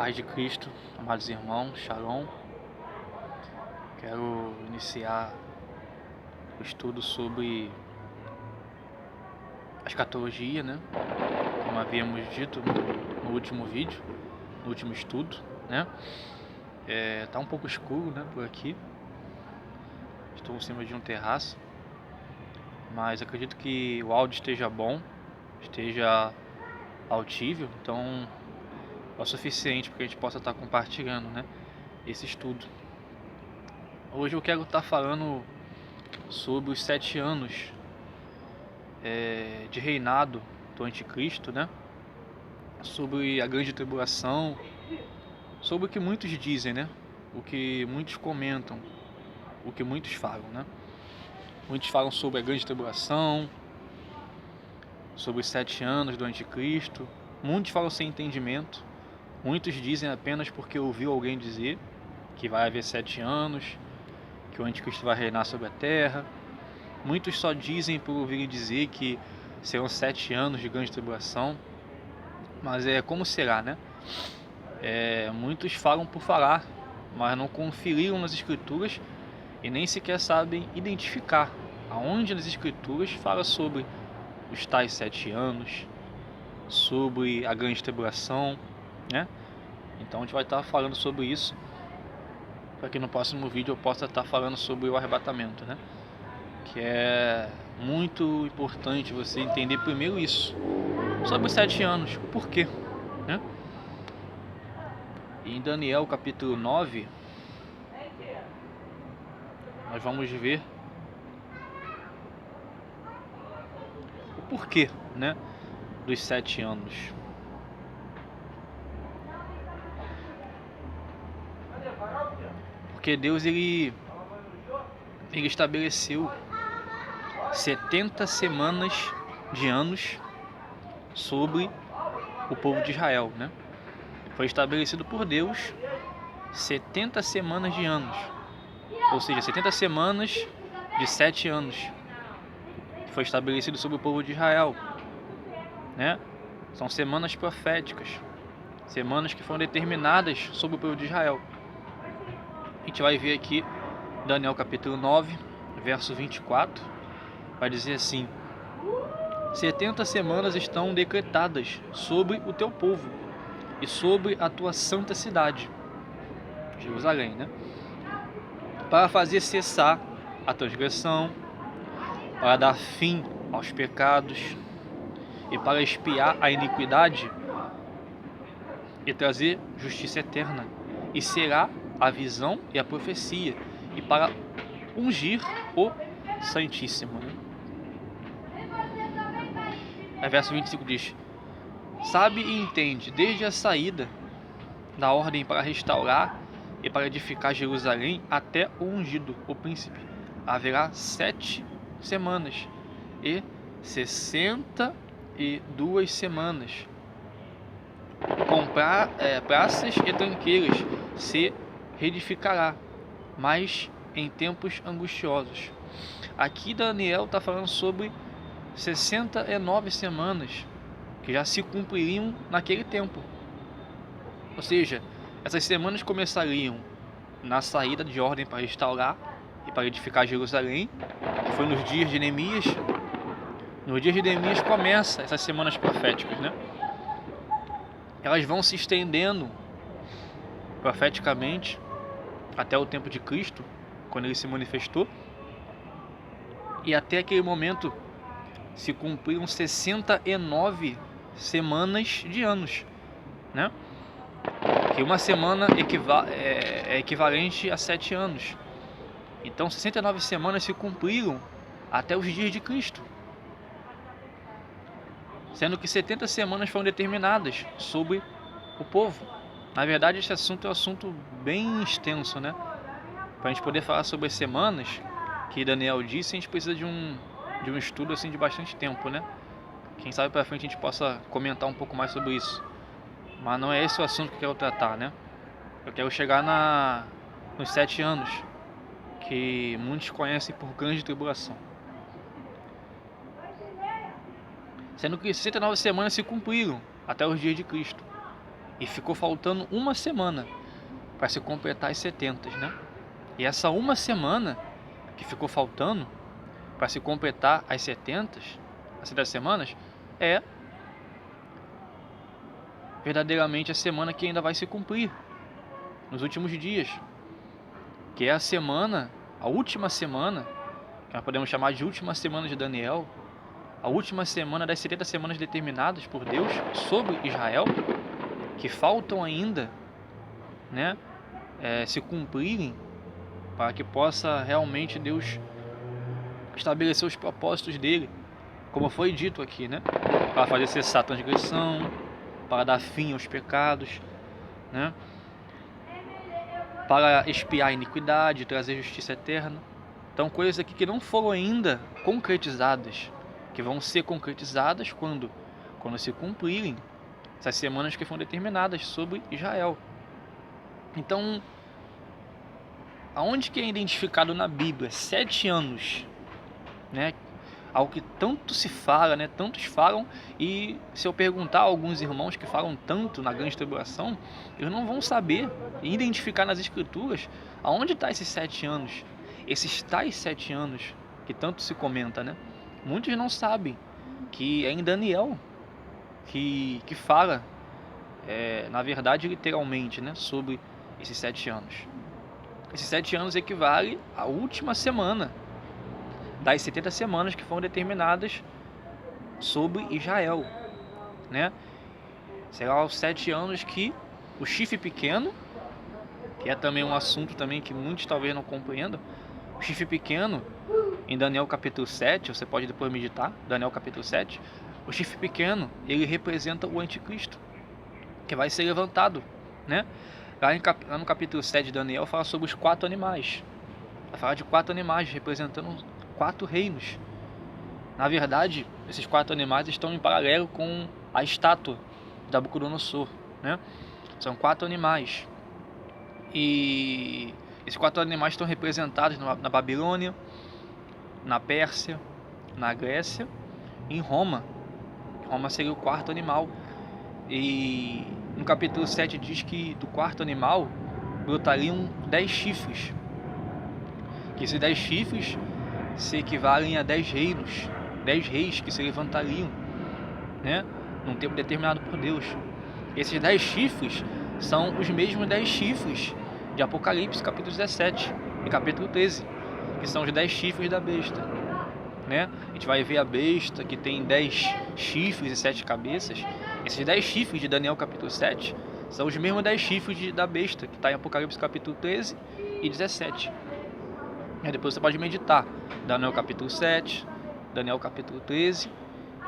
Paz de Cristo, amados irmãos, Shalom. Quero iniciar o estudo sobre a escatologia, né? Como havíamos dito no último vídeo, no último estudo, né? Tá um pouco escuro, né, por aqui. Estou em cima de um terraço, mas acredito que o áudio esteja bom, esteja audível, então é o suficiente para que a gente possa estar compartilhando, né, esse estudo. Hoje eu quero estar falando sobre os 7 anos de reinado do anticristo, né? Sobre a grande tribulação, sobre o que muitos dizem, né? O que muitos comentam, o que muitos falam, né? Muitos falam sobre a grande tribulação, sobre os 7 anos do anticristo. Muitos falam sem entendimento. Muitos dizem apenas porque ouviu alguém dizer que vai haver 7 anos, que o anticristo vai reinar sobre a terra. Muitos só dizem por ouvir dizer que serão 7 anos de grande tribulação. Mas como será, né? Muitos falam por falar, mas não conferiram nas escrituras e nem sequer sabem identificar aonde nas escrituras fala sobre os tais 7 anos, sobre a grande tribulação, né? Então a gente vai estar falando sobre isso, para que no próximo vídeo eu possa estar falando sobre o arrebatamento, né? Que é muito importante você entender primeiro isso, sobre os 7 anos, por quê, né? Em Daniel capítulo 9, nós vamos ver o porquê, né, dos 7 anos. Porque Deus ele estabeleceu 70 semanas de anos sobre o povo de Israel, né? Foi estabelecido por Deus 70 semanas de anos, ou seja, 70 semanas de 7 anos. Foi estabelecido sobre o povo de Israel, né? São semanas proféticas, semanas que foram determinadas sobre o povo de Israel. A gente vai ver aqui Daniel capítulo 9, verso 24, vai dizer assim: 70 semanas estão decretadas sobre o teu povo e sobre a tua santa cidade, Jerusalém, né? Para fazer cessar a transgressão, para dar fim aos pecados e para expiar a iniquidade e trazer justiça eterna. E será a visão e a profecia, e para ungir o Santíssimo, né? Aí verso 25 diz: sabe e entende, desde a saída da ordem para restaurar e para edificar Jerusalém até o ungido, o príncipe, haverá 7 semanas e 62 semanas. Comprar praças e tranqueiras se reedificará, mas em tempos angustiosos. Aqui Daniel está falando sobre 69 semanas que já se cumpririam naquele tempo. Ou seja, essas semanas começariam na saída de ordem para restaurar e para edificar Jerusalém, que foi nos dias de Neemias. Nos dias de Neemias começa essas semanas proféticas, né? Elas vão se estendendo profeticamente até o tempo de Cristo, quando ele se manifestou, e até aquele momento se cumpriram 69 semanas de anos, né? Que uma semana é equivalente a 7 anos. Então 69 semanas se cumpriram até os dias de Cristo, sendo que 70 semanas foram determinadas sobre o povo. Na verdade, esse assunto é um assunto bem extenso, né? Para a gente poder falar sobre as semanas que Daniel disse, a gente precisa de um estudo assim de bastante tempo, né? Quem sabe para frente a gente possa comentar um pouco mais sobre isso. Mas não é esse o assunto que eu quero tratar, né? Eu quero chegar nos 7 anos, que muitos conhecem por grande tribulação. Sendo que 69 semanas se cumpriram até os dias de Cristo. e ficou faltando uma semana para se completar as 70, né? E essa uma semana que ficou faltando para se completar as 70 semanas, é verdadeiramente a semana que ainda vai se cumprir nos últimos dias, que é a última semana, que nós podemos chamar de última semana de Daniel, a última semana das 70 semanas determinadas por Deus sobre Israel, que faltam ainda, né, se cumprirem, para que possa realmente Deus estabelecer os propósitos dele, como foi dito aqui, né, para fazer cessar a transgressão, para dar fim aos pecados, né, para expiar a iniquidade, trazer justiça eterna. Então, coisas aqui que não foram ainda concretizadas, que vão ser concretizadas quando se cumprirem essas semanas que foram determinadas sobre Israel. Então, aonde que é identificado na Bíblia 7 anos, né? Algo que tanto se fala, né? Tantos falam, e se eu perguntar a alguns irmãos que falam tanto na grande tribulação, eles não vão saber identificar nas escrituras aonde está esses 7 anos, esses tais 7 anos que tanto se comenta, né? Muitos não sabem que é em Daniel que fala, na verdade, literalmente, né, sobre esses 7 anos. Esses 7 anos equivale à última semana das 70 semanas que foram determinadas sobre Israel, né? Será os 7 anos que o chifre pequeno, que é também um assunto também que muitos talvez não compreendam, o chifre pequeno, em Daniel capítulo 7, você pode depois meditar, Daniel capítulo 7, o chifre pequeno, ele representa o anticristo, que vai ser levantado, né? Lá no capítulo 7 de Daniel fala sobre os 4 animais, vai falar de 4 animais representando 4 reinos. Na verdade, esses 4 animais estão em paralelo com a estátua de Nabucodonosor, né? São 4 animais, e esses 4 animais estão representados na Babilônia, na Pérsia, na Grécia e em Roma. Roma seria o 4º animal. E no capítulo 7 diz que do 4º animal brotariam 10 chifres. Que esses 10 chifres se equivalem a 10 reinos, 10 reis que se levantariam, né, num tempo determinado por Deus. Esses 10 chifres são os mesmos 10 chifres de Apocalipse, capítulo 17 e capítulo 13, que são os 10 chifres da besta, né? A gente vai ver a besta que tem 10 chifres e 7 cabeças. Esses 10 chifres de Daniel capítulo 7 são os mesmos 10 chifres da besta que está em Apocalipse capítulo 13 e 17. E depois você pode meditar Daniel capítulo 7, Daniel capítulo 13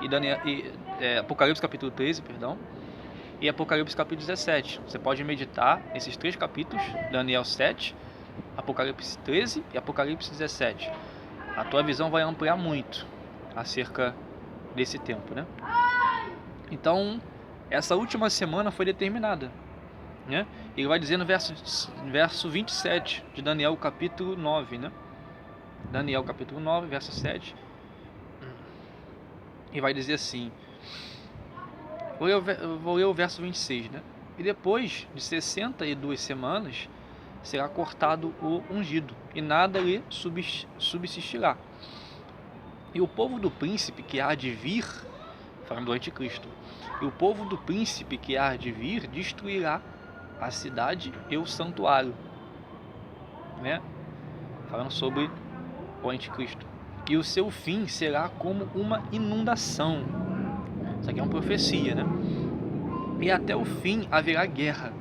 e Apocalipse capítulo 13, perdão, e Apocalipse capítulo 17. Você pode meditar esses 3 capítulos, Daniel 7, Apocalipse 13 e Apocalipse 17. A tua visão vai ampliar muito acerca desse tempo, né? Então, essa última semana foi determinada, né? Ele vai dizer no verso 27 de Daniel capítulo 9, né? Daniel capítulo 9, verso 7. E vai dizer assim, vou ler o verso 26, né? E depois de 62 semanas será cortado o ungido, e nada lhe subsistirá. E o povo do príncipe que há de vir, falando do anticristo, e o povo do príncipe que há de vir destruirá a cidade e o santuário, né? Falando sobre o anticristo. E o seu fim será como uma inundação. Isso aqui é uma profecia, né? E até o fim haverá guerra.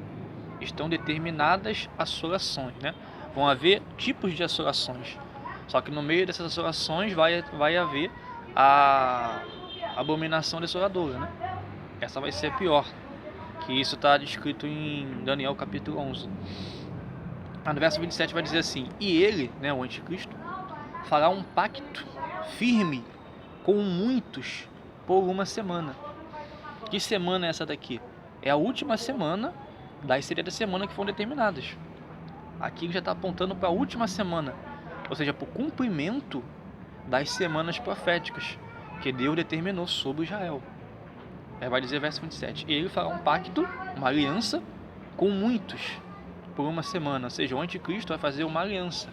Estão determinadas assolações, né? Vão haver tipos de assolações. Só que no meio dessas assolações vai haver a abominação desoladora, né? Essa vai ser a pior. Que isso está descrito em Daniel capítulo 11. No verso 27 vai dizer assim: e ele, né, o anticristo, fará um pacto firme com muitos por uma semana. Que semana é essa daqui? É a última semana das 70 semanas que foram determinadas. Aqui já está apontando para a última semana, ou seja, para o cumprimento das semanas proféticas que Deus determinou sobre Israel. Aí vai dizer verso 27. Ele fará um pacto, uma aliança com muitos por uma semana. Ou seja, o anticristo vai fazer uma aliança.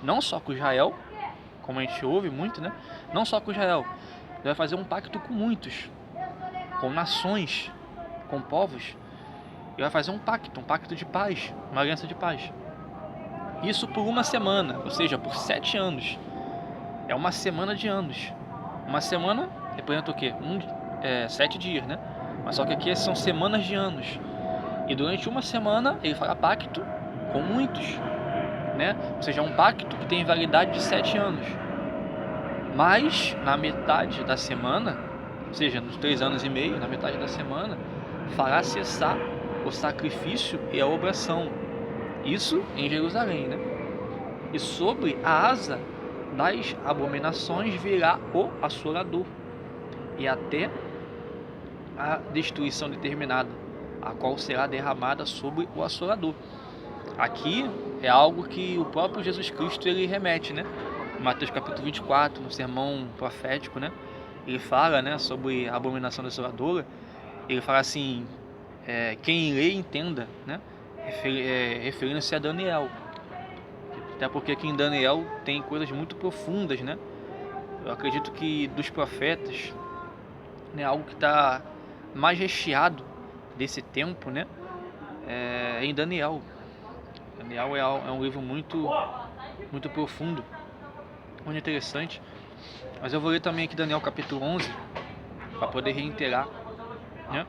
Não só com Israel, como a gente ouve muito, né? Não só com Israel. Ele vai fazer um pacto com muitos. Com nações. Com povos. Ele vai fazer um pacto de paz. Uma aliança de paz. Isso por uma semana. Ou seja, por 7 anos. É uma semana de anos. Uma semana representa o quê? 7 dias, né? Mas só que aqui são semanas de anos. E durante uma semana ele fará pacto com muitos, né? Ou seja, um pacto que tem validade de 7 anos. Mas na metade da semana, ou seja, nos 3 anos e meio, na metade da semana, fará cessar o sacrifício e a obração. Isso em Jerusalém, né? E sobre a asa das abominações virá o assolador, e até a destruição determinada, a qual será derramada sobre o assolador. Aqui é algo que o próprio Jesus Cristo ele remete, né? Em Mateus capítulo 24, no sermão profético, né? Ele fala, né, sobre a abominação desoladora. Ele fala assim, quem lê entenda, né? Referindo-se a Daniel. Até porque aqui em Daniel tem coisas muito profundas, né? Eu acredito que dos profetas, né, algo que está mais recheado desse tempo, né, em Daniel. Daniel é um livro muito profundo, muito interessante. Mas eu vou ler também aqui Daniel capítulo 11 para poder reiterar, né?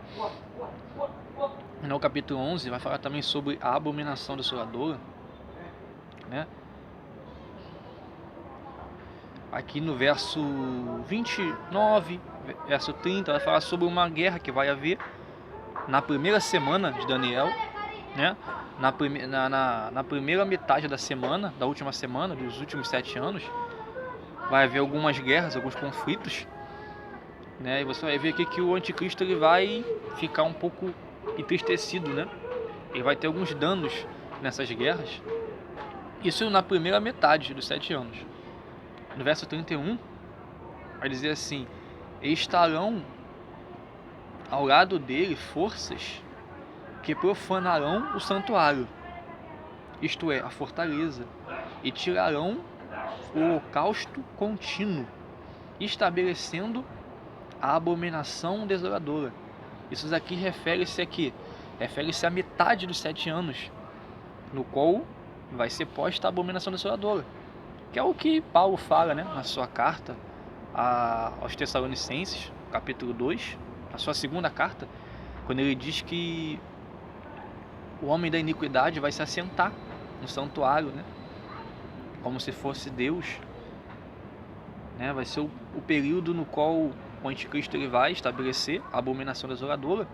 Daniel capítulo 11 vai falar também sobre a abominação desoladora, né? Aqui no verso 29, verso 30, vai falar sobre uma guerra que vai haver na primeira semana de Daniel, né? Na primeira metade da semana, da última semana, dos últimos 7 anos, vai haver algumas guerras, alguns conflitos, né? E você vai ver aqui que o anticristo ele vai ficar um pouco entristecido, né? Ele vai ter alguns danos nessas guerras. Isso na primeira metade dos 7 anos. No verso 31, vai dizer assim: estarão ao lado dele forças que profanarão o santuário, isto é, a fortaleza, e tirarão o holocausto contínuo, estabelecendo a abominação desoladora. Isso aqui refere-se à metade dos 7 anos, no qual vai ser posta a abominação desoladora, que é o que Paulo fala, né, na sua carta aos Tessalonicenses, capítulo 2, na sua segunda carta, quando ele diz que o homem da iniquidade vai se assentar no santuário, né, como se fosse Deus, né, vai ser o período no qual o anticristo ele vai estabelecer a abominação desoladora.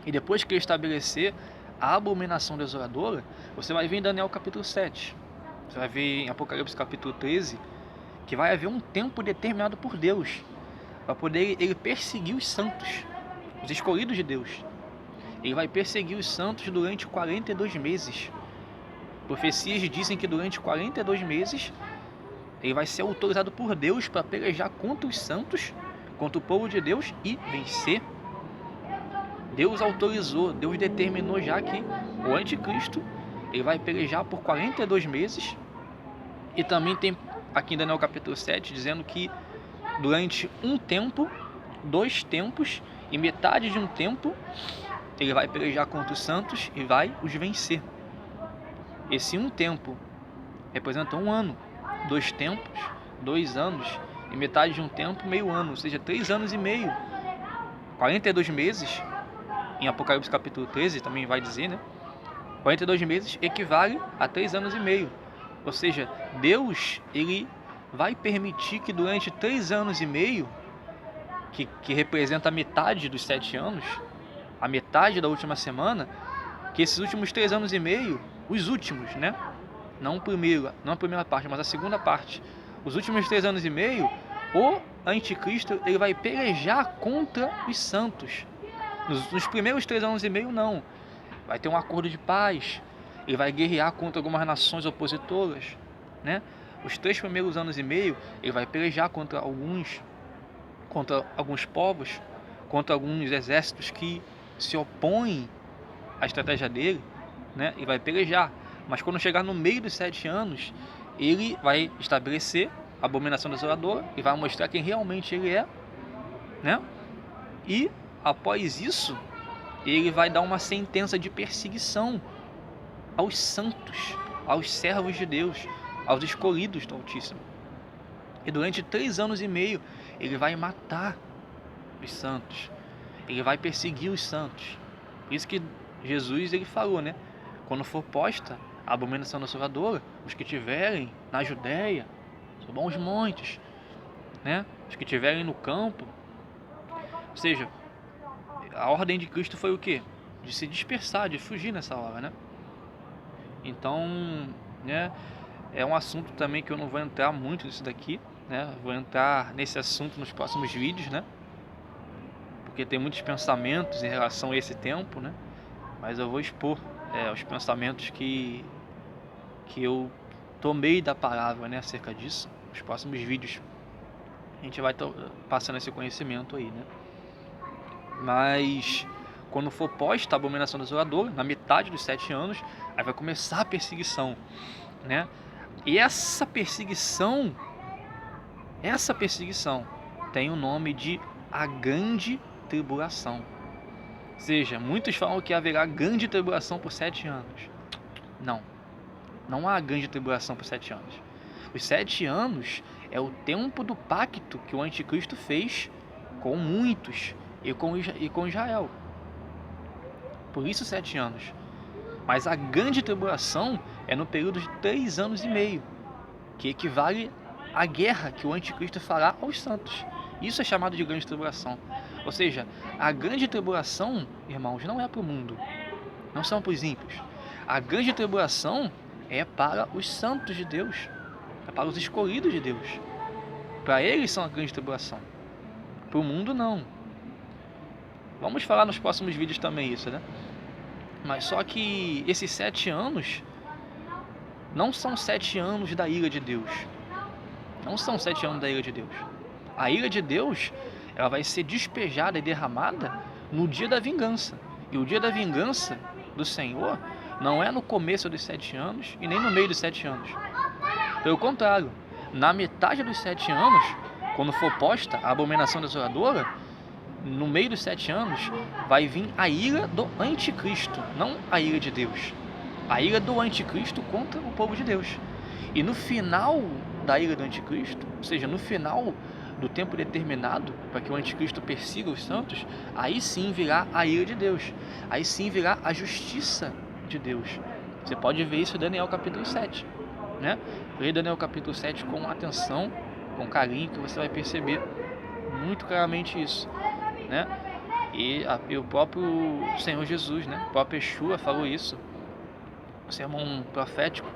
E depois que ele estabelecer a abominação desoladora, você vai ver em Daniel capítulo 7, você vai ver em Apocalipse capítulo 13, que vai haver um tempo determinado por Deus para poder ele perseguir os santos, os escolhidos de Deus. Ele vai perseguir os santos durante 42 meses. Profecias dizem que durante 42 meses ele vai ser autorizado por Deus para pelejar contra os santos, contra o povo de Deus e vencer. Deus autorizou, Deus determinou já que o anticristo ele vai pelejar por 42 meses. E também tem aqui em Daniel capítulo 7 dizendo que durante um tempo, 2 tempos e metade de um tempo ele vai pelejar contra os santos e vai os vencer. Esse um tempo representa 1 ano, 2 tempos, 2 anos e metade de um tempo, meio ano, ou seja, 3 anos e meio. 42 meses, em Apocalipse capítulo 13 também vai dizer, né? 42 meses equivale a 3 anos e meio. Ou seja, Deus ele vai permitir que durante 3 anos e meio, que representa a metade dos 7 anos, a metade da última semana, que esses últimos 3 anos e meio, os últimos, né? Não a primeira parte, mas a segunda parte, os últimos 3 anos e meio, o anticristo ele vai pelejar contra os santos. Nos primeiros 3 anos e meio não, vai ter um acordo de paz, ele vai guerrear contra algumas nações opositoras, né? Os 3 primeiros anos e meio ele vai pelejar contra alguns povos, contra alguns exércitos que se opõem à estratégia dele, né? E vai pelejar. Mas quando chegar no meio dos 7 anos, ele vai estabelecer a abominação desoladora e vai mostrar quem realmente ele é, né? E após isso, ele vai dar uma sentença de perseguição aos santos, aos servos de Deus, aos escolhidos do Altíssimo. E durante 3 anos e meio, ele vai matar os santos, ele vai perseguir os santos. Por isso que Jesus ele falou, né? Quando for posta a abominação desoladora, os que tiverem na Judéia, subam os montes, né? Os que tiverem no campo. Ou seja, a ordem de Cristo foi o quê? De se dispersar, de fugir nessa hora, né? Então, né, é um assunto também que eu não vou entrar muito nisso daqui, né? Vou entrar nesse assunto nos próximos vídeos, né? Porque tem muitos pensamentos em relação a esse tempo, né? Mas eu vou expor os pensamentos que eu tomei da palavra, né, acerca disso. Nos próximos vídeos a gente vai passando esse conhecimento aí, né? Mas quando for posta a abominação desoladora, na metade dos 7 anos, aí vai começar a perseguição, né? E essa perseguição tem o nome de a grande tribulação. Ou seja, muitos falam que haverá grande tribulação por 7 anos. Não há grande tribulação por 7 anos. Os 7 anos é o tempo do pacto que o anticristo fez com muitos e com Israel. Por isso 7 anos. Mas a grande tribulação é no período de 3 anos e meio, que equivale à guerra que o anticristo fará aos santos. Isso é chamado de grande tribulação. Ou seja, a grande tribulação, irmãos, não é para o mundo, não são para os ímpios. A grande tribulação é para os santos de Deus, é para os escolhidos de Deus. Para eles são a grande tribulação. Para o mundo, não. Vamos falar nos próximos vídeos também isso, né? Mas só que esses 7 anos não são 7 anos da ira de Deus. Não são 7 anos da ira de Deus. A ira de Deus, ela vai ser despejada e derramada no dia da vingança. E o dia da vingança do Senhor não é no começo dos 7 anos e nem no meio dos 7 anos. Pelo contrário, na metade dos 7 anos, quando for posta a abominação desoladora, no meio dos 7 anos, vai vir a ira do anticristo, não a ira de Deus. A ira do anticristo contra o povo de Deus. E no final da ira do anticristo, ou seja, no final do tempo determinado para que o anticristo persiga os santos, aí sim virá a ira de Deus. Aí sim virá a justiça de Deus. Você pode ver isso em Daniel capítulo 7, né? Leia Daniel capítulo 7 com atenção, com carinho, que você vai perceber muito claramente isso, né? E o próprio Senhor Jesus, né? O próprio Yeshua falou isso. O sermão profético,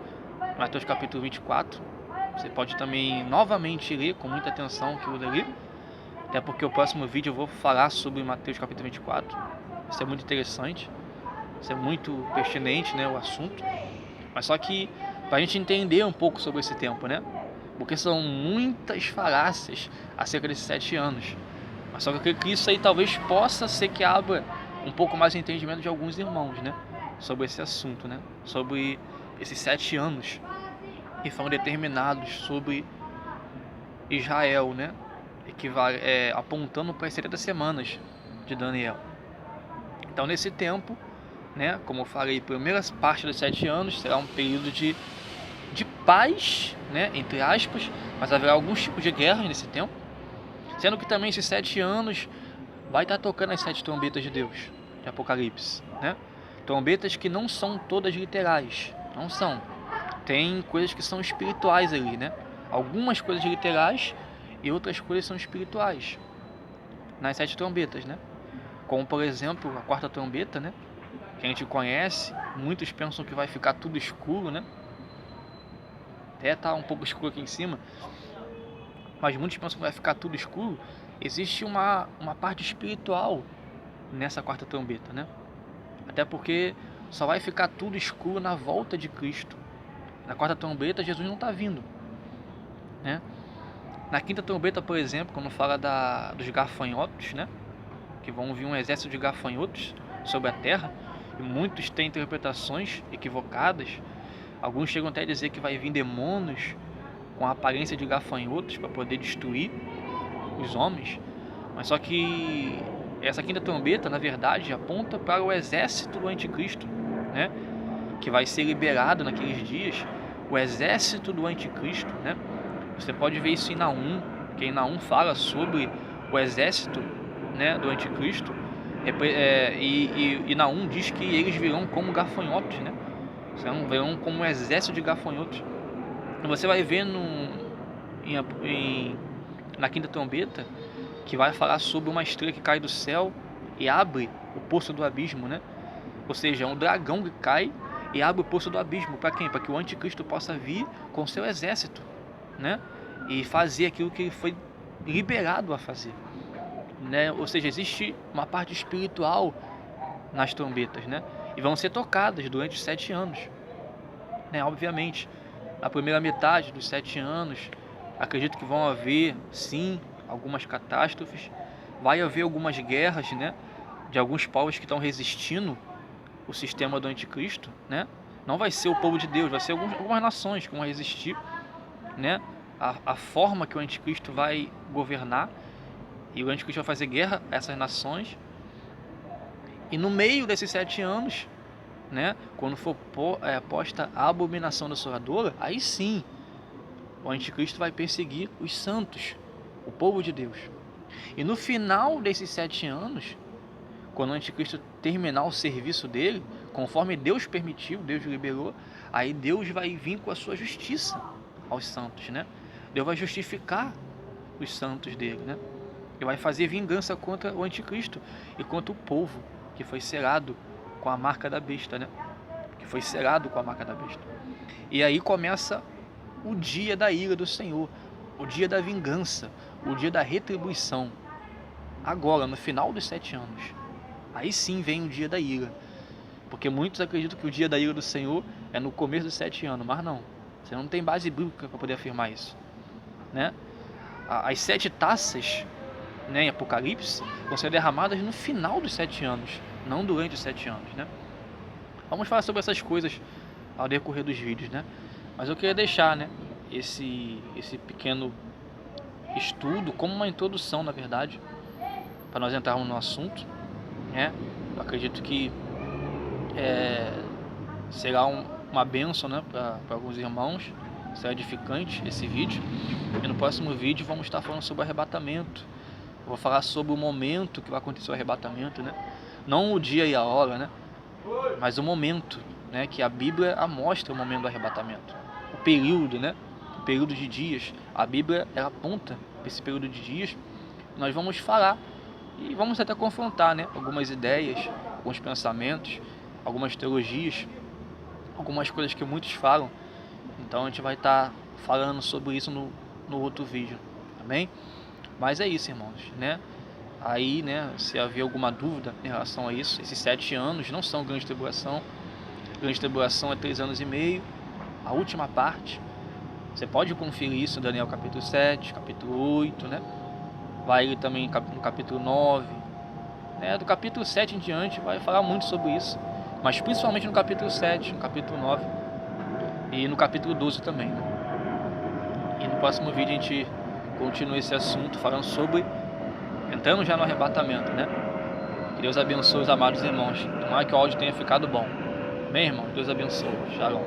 Mateus capítulo 24. Você pode também novamente ler com muita atenção que eu li, até porque o próximo vídeo eu vou falar sobre Mateus capítulo 24. Isso é muito interessante, isso é muito pertinente, né, o assunto. Mas só que para a gente entender um pouco sobre esse tempo, né? Porque são muitas falácias acerca desses 7 anos. Mas só que eu creio que isso aí talvez possa ser que abra um pouco mais o entendimento de alguns irmãos, né? Sobre esse assunto, né? Sobre esses 7 anos que foram determinados sobre Israel, né? Apontando para as 70 semanas de Daniel. Então nesse tempo, né? Como eu falei, a primeira parte dos 7 anos será um período de paz, né? Entre aspas, mas haverá alguns tipos de guerra nesse tempo. Sendo que também esses 7 anos vai estar tocando as 7 trombetas de Deus, de Apocalipse, né? Trombetas que não são todas literais, não são. Tem coisas que são espirituais ali, né? Algumas coisas literais e outras coisas são espirituais nas 7 trombetas, né? Como por exemplo a 4ª trombeta, né? Que a gente conhece, muitos pensam que vai ficar tudo escuro, né? Até tá um pouco escuro aqui em cima, mas muitos pensam que vai ficar tudo escuro. Existe uma parte espiritual nessa 4ª trombeta, né? Até porque só vai ficar tudo escuro na volta de Cristo. Na 4ª trombeta, Jesus não está vindo, né? Na 5ª trombeta, por exemplo, quando fala dos gafanhotos, né? que vão vir um exército de gafanhotos sobre a terra, e muitos têm interpretações equivocadas. Alguns chegam até a dizer que vai vir demônios com a aparência de gafanhotos para poder destruir os homens. Mas só que essa quinta trombeta, na verdade, aponta para o exército do anticristo, né? Que vai ser liberado naqueles dias, o exército do anticristo, né? Você pode ver isso em Naum, que em Naum fala sobre o exército, né, do anticristo, e Naum diz que eles virão como gafanhotos, né? Virão como um exército de gafanhotos. E você vai ver na quinta trombeta que vai falar sobre uma estrela que cai do céu e abre o poço do abismo, né? Ou seja, um dragão que cai e abre o poço do abismo. Para quem? Para que o anticristo possa vir com seu exército, né? E fazer aquilo que ele foi liberado a fazer, né? Ou seja, existe uma parte espiritual nas trombetas, né? E vão ser tocadas durante os 7 anos, né? Obviamente, na primeira metade dos 7 anos, acredito que vão haver, sim, algumas catástrofes. Vai haver algumas guerras, né? De alguns povos que estão resistindo o sistema do anticristo, né? Não vai ser o povo de Deus, vai ser algumas nações que vão resistir, né? A forma que o anticristo vai governar, e o anticristo vai fazer guerra a essas nações. E no meio desses 7 anos, né, quando for posta a abominação desoladora, aí sim o anticristo vai perseguir os santos, o povo de Deus. E no final desses 7 anos, quando o anticristo terminar o serviço dele, conforme Deus permitiu, Deus liberou, aí Deus vai vir com a sua justiça aos santos, né? Deus vai justificar os santos dele, né? E vai fazer vingança contra o anticristo e contra o povo que foi selado com a marca da besta, né? Que foi selado com a marca da besta. E aí começa o dia da ira do Senhor, o dia da vingança, o dia da retribuição. Agora, no final dos 7 anos, aí sim vem o dia da ira. Porque muitos acreditam que o dia da ira do Senhor é no começo dos 7 anos, mas não. Você não tem base bíblica para poder afirmar isso, né? As 7 taças, né, em Apocalipse, vão ser derramadas no final dos 7 anos, não durante os 7 anos, né? Vamos falar sobre essas coisas ao decorrer dos vídeos, né? Mas eu queria deixar, né, esse pequeno estudo como uma introdução, na verdade, para nós entrarmos no assunto, né? Eu acredito que será uma bênção, né, para alguns irmãos, será edificante esse vídeo. E no próximo vídeo vamos estar falando sobre o arrebatamento. Eu vou falar sobre o momento que vai acontecer o arrebatamento, né? Não o dia e a hora, né? Mas o momento, né? Que a Bíblia mostra o momento do arrebatamento. O período, né? O período de dias. A Bíblia, ela aponta para esse período de dias. Nós vamos falar e vamos até confrontar, né? Algumas ideias, alguns pensamentos, algumas teologias, algumas coisas que muitos falam. Então a gente vai estar falando sobre isso no outro vídeo, amém? Mas é isso, irmãos, né? Aí, né, se haver alguma dúvida em relação a isso, esses 7 anos não são grande tribulação. Grande tribulação é 3 anos e meio, a última parte. Você pode conferir isso em Daniel capítulo 7, capítulo 8, né? Vai também no capítulo 9, né? Do capítulo 7 em diante vai falar muito sobre isso, mas principalmente no capítulo 7, no capítulo 9 e no capítulo 12 também, né? E no próximo vídeo a gente continua esse assunto falando sobre, entrando já no arrebatamento, né? Que Deus abençoe os amados irmãos. Tomara que o áudio tenha ficado bom. Amém, irmão? Deus abençoe. Shalom.